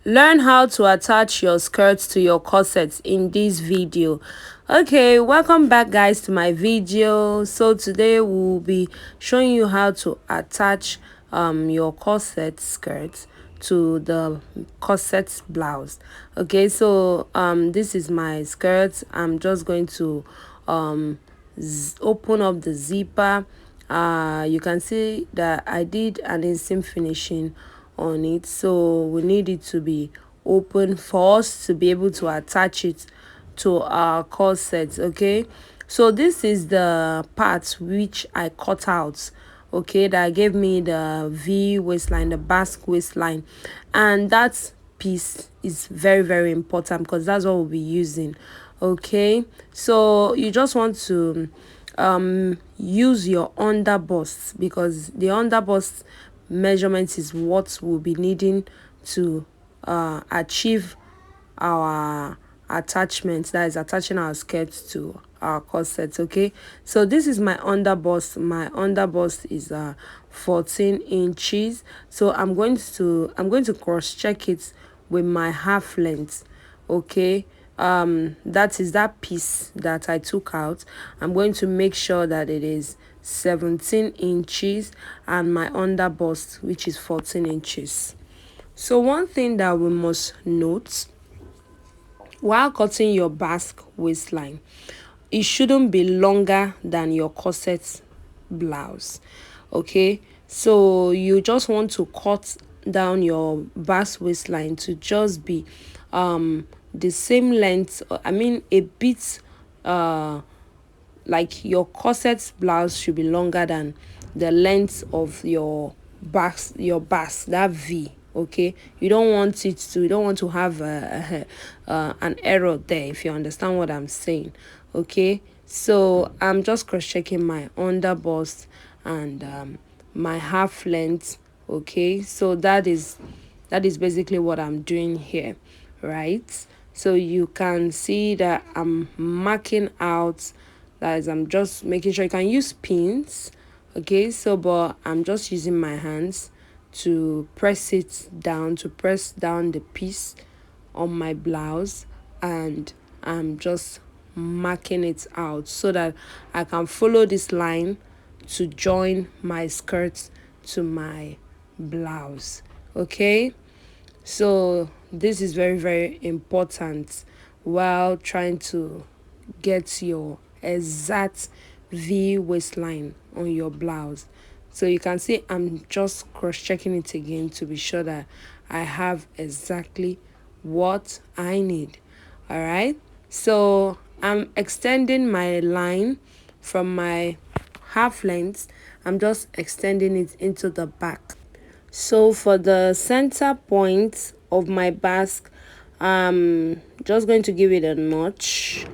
Learn how to attach your skirts to your corsets in this video. Okay, welcome back guys to my video. So today we'll be showing you how to attach your corset skirt to the corset blouse. Okay, so this is my skirt. I'm just going to open up the zipper. You can see that I did an inseam finishing on it, so we need it to be open for us to be able to attach it to our corset. Okay, so this is the part which I cut out, okay, that gave me the V waistline, the basque waistline, and that piece is very important because that's what we'll be using. Okay, so you just want to use your under bust, because the under bust measurement is what we'll be needing to achieve our attachment, that is attaching our skirts to our corset. Okay, so this is my under bust. My under bust is 14 inches, so I'm going to cross check it with my half length. Okay, that is that piece that I took out. I'm going to make sure that it is 17 inches and my under bust, which is 14 inches. So one thing that we must note while cutting your basque waistline, it shouldn't be longer than your corset blouse. Okay, so you just want to cut down your basque waistline to just be the same length, I mean a bit like your corset blouse should be longer than the length of your basque, that V. Okay, you don't want to have an error there, if you understand what I'm saying. Okay, so I'm just cross checking my under bust and my half length. Okay, so that is basically what I'm doing here, right? So you can see that I'm marking out, that is, I'm just making sure. You can use pins, okay, so but I'm just using my hands to press it down, to press down the piece on my blouse, and I'm just marking it out so that I can follow this line to join my skirt to my blouse. Okay, so this is very important while trying to get your exact V waistline on your blouse. So you can see I'm just cross checking it again to be sure that I have exactly what I need. All right, so I'm extending my line from my half length. I'm just extending it into the back. So for the center point of my basque, I'm just going to give it a notch.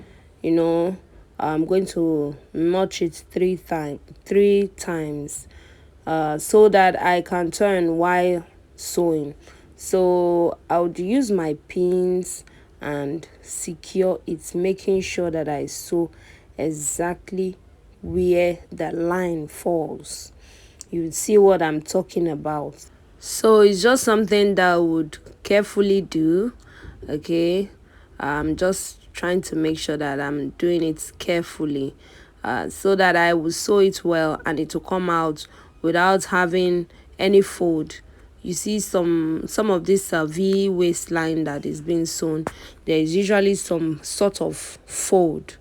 You know, I'm going to notch it three times so that I can turn while sewing. So I would use my pins and secure it, making sure that I sew exactly where the line falls. You see what I'm talking about. So it's just something that I would carefully do. Okay, I'm just trying to make sure that I'm doing it carefully, so that I will sew it well and it will come out without having any fold. You see some of this V waistline that is being sewn, there is usually some sort of fold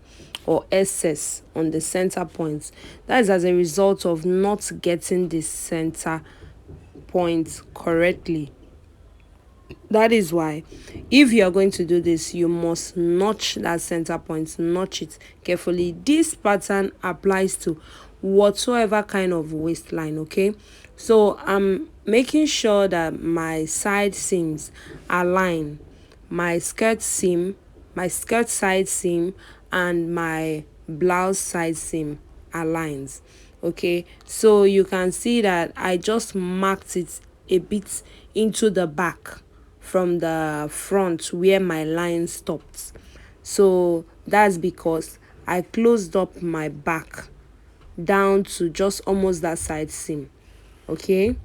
or excess on the center points. That is as a result of not getting the center point correctly. That is why, if you are going to do this, you must notch that center point, notch it carefully. This pattern applies to whatsoever kind of waistline. Okay, so I'm making sure that my side seams align, my skirt side seam and my blouse side seam aligns. Okay, so you can see that I just marked it a bit into the back from the front where my line stopped. So that's because I closed up my back down to just almost that side seam. Okay,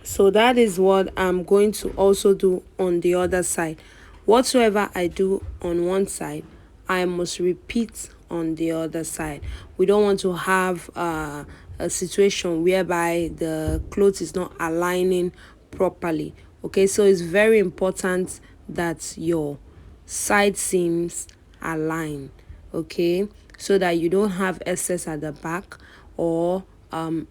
So that is what I'm going to also do on the other side. Whatsoever I do on one side, I must repeat on the other side. We don't want to have a situation whereby the clothes is not aligning properly. Okay, so it's very important that your side seams align, okay, so that you don't have excess at the back or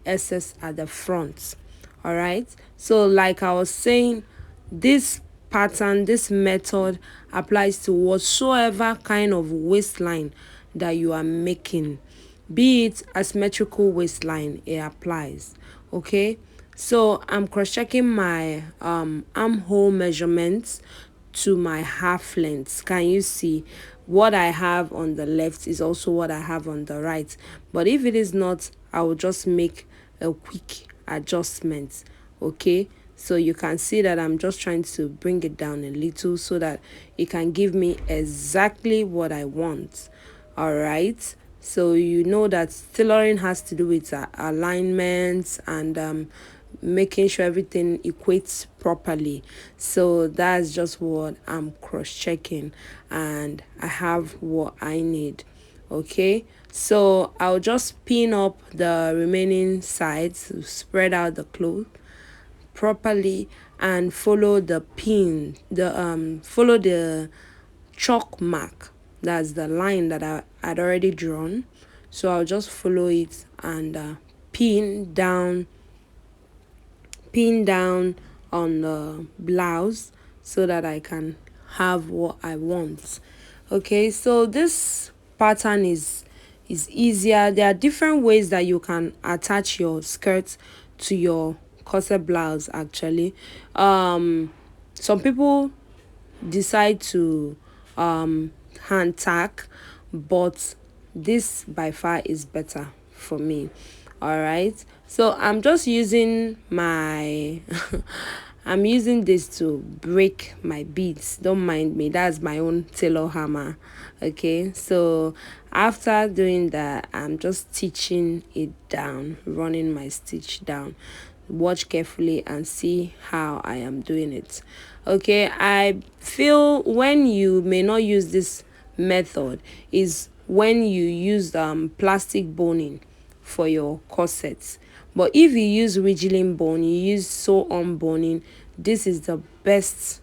excess at the front. All right, so like I was saying, this pattern, this method applies to whatsoever kind of waistline that you are making, be it asymmetrical waistline, it applies. Okay, so I'm cross checking my armhole measurements to my half length. Can you see what I have on the left is also what I have on the right? But if it is not, I will just make a quick adjustment. Okay, so you can see that I'm just trying to bring it down a little so that it can give me exactly what I want. All right, so you know that tailoring has to do with alignments and making sure everything equates properly. So that's just what I'm cross checking, and I have what I need. Okay, so I'll just pin up the remaining sides to spread out the cloth properly and follow the pin, follow the chalk mark. That's the line that I had already drawn. So I'll just follow it and pin down on the blouse so that I can have what I want. Okay, so this pattern is easier. There are different ways that you can attach your skirt to your corset blouse actually. Some people decide to hand tack, but this by far is better for me. All right, so I'm just using my I'm using this to break my beads. Don't mind me, that's my own tailor hammer. Okay, so after doing that, I'm just stitching it down, running my stitch down. Watch carefully and see how I am doing it. Okay, I feel when you may not use this method is when you use plastic boning for your corsets. But if you use ridgeline bone, you use sew on boning, this is the best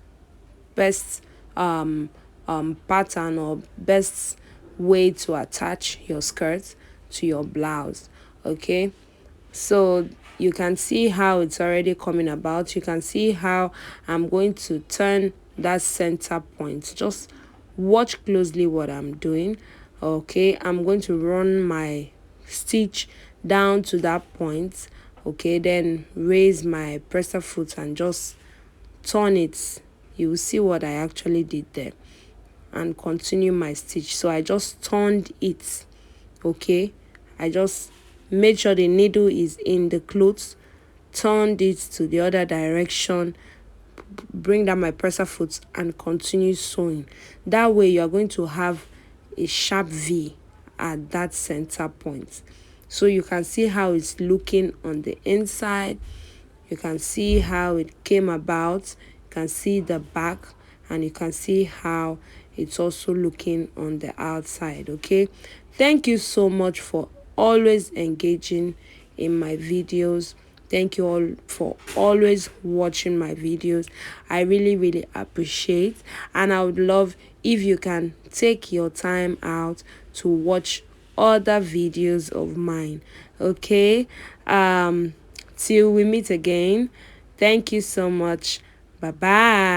pattern or best way to attach your skirt to your blouse. Okay, so you can see how it's already coming about. You can see how I'm going to turn that center point. Just watch closely what I'm doing. Okay, I'm going to run my stitch down to that point. Okay, then raise my presser foot and just turn it. You will see what I actually did there, and continue my stitch. So I just turned it. Okay, I just made sure the needle is in the clothes, turned it to the other direction, bring down my presser foot and continue sewing. That way you are going to have a sharp V at that center point. So you can see how it's looking on the inside. You can see how it came about. You can see the back, and you can see how it's also looking on the outside. Okay, thank you so much for always engaging in my videos. Thank you all for always watching my videos. I really appreciate, and I would love if you can take your time out to watch other videos of mine. Okay, till we meet again, thank you so much. Bye bye.